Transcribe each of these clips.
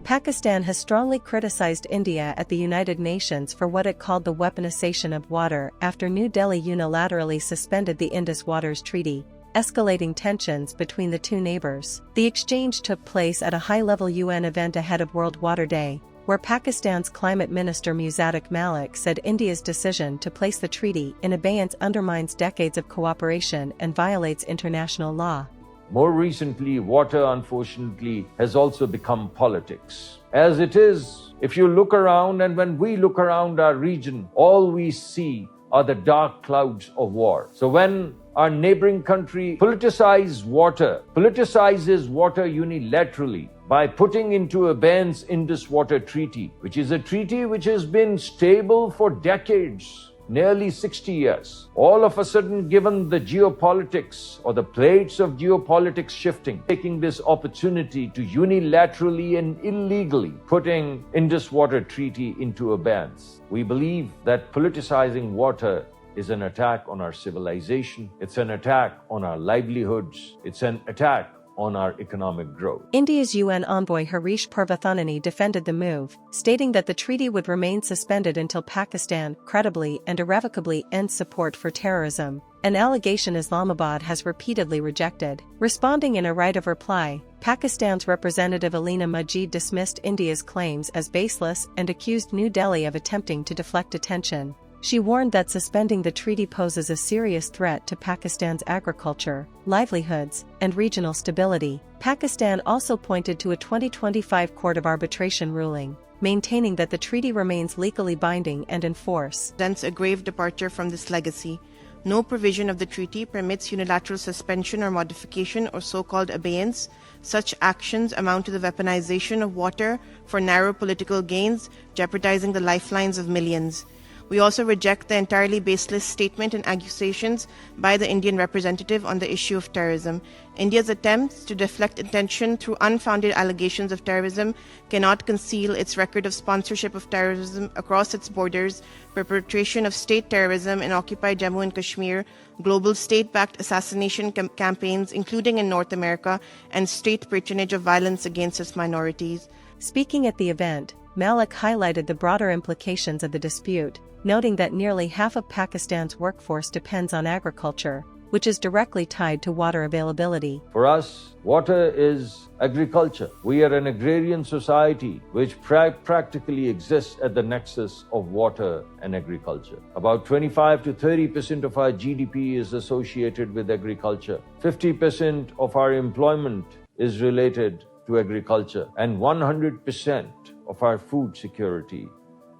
Pakistan has strongly criticized India at the United Nations for what it called the weaponisation of water after New Delhi unilaterally suspended the Indus Waters Treaty, escalating tensions between the two neighbors. The exchange took place at a high-level UN event ahead of World Water Day, where Pakistan's Climate Minister Musaddiq Malik said India's decision to place the treaty in abeyance undermines decades of cooperation and violates international law. More recently, water, unfortunately, has also become politics. As it is, if you look around and when we look around our region, all we see are the dark clouds of war. So when our neighboring country politicizes water unilaterally by putting into abeyance Indus Waters Treaty, which is a treaty which has been stable for decades, nearly 60 years. All of a sudden, given the geopolitics or the plates of geopolitics shifting, taking this opportunity to unilaterally and illegally putting Indus Waters Treaty into abeyance. We believe that politicizing water is an attack on our civilization, it's an attack on our livelihoods, it's an attack on our economic growth. India's UN envoy Harish Parvathanani defended the move, stating that the treaty would remain suspended until Pakistan credibly and irrevocably ends support for terrorism, an allegation Islamabad has repeatedly rejected. Responding in a right of reply, Pakistan's representative Alina Majid dismissed India's claims as baseless and accused New Delhi of attempting to deflect attention. She warned that suspending the treaty poses a serious threat to Pakistan's agriculture, livelihoods, and regional stability. Pakistan also pointed to a 2025 Court of Arbitration ruling, maintaining that the treaty remains legally binding and in force. Presents a grave departure from this legacy. No provision of the treaty permits unilateral suspension or modification or so-called abeyance. Such actions amount to the weaponization of water for narrow political gains, jeopardizing the lifelines of millions. We also reject the entirely baseless statement and accusations by the Indian representative on the issue of terrorism. India's attempts to deflect attention through unfounded allegations of terrorism cannot conceal its record of sponsorship of terrorism across its borders, perpetration of state terrorism in occupied Jammu and Kashmir, global state-backed assassination campaigns including in North America, and state patronage of violence against its minorities. Speaking at the event, Malik highlighted the broader implications of the dispute, noting that nearly half of Pakistan's workforce depends on agriculture, which is directly tied to water availability. For us, water is agriculture. We are an agrarian society which practically exists at the nexus of water and agriculture. About 25 to 30% of our GDP is associated with agriculture. 50% of our employment is related to agriculture, and 100% of our food security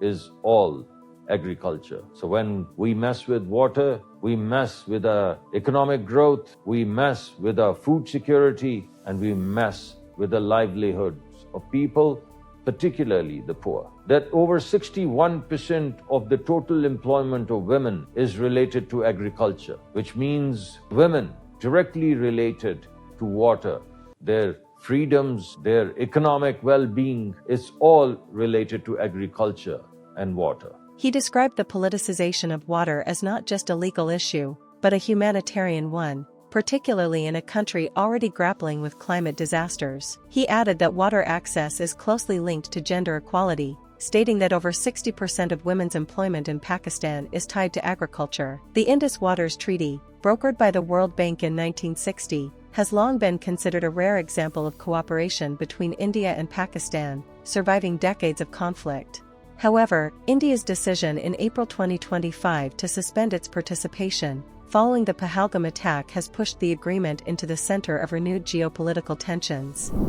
is all agriculture. So when we mess with water, we mess with our economic growth, we mess with our food security, and we mess with the livelihoods of people, particularly the poor. That over 61% of the total employment of women is related to agriculture, which means women directly related to water, their freedoms, their economic well-being is all related to agriculture and water. He described the politicization of water as not just a legal issue, but a humanitarian one, particularly in a country already grappling with climate disasters. He added that water access is closely linked to gender equality, stating that over 60% of women's employment in Pakistan is tied to agriculture. The Indus Waters Treaty, brokered by the World Bank in 1960, has long been considered a rare example of cooperation between India and Pakistan, surviving decades of conflict. However, India's decision in April 2025 to suspend its participation, following the Pahalgam attack, has pushed the agreement into the center of renewed geopolitical tensions.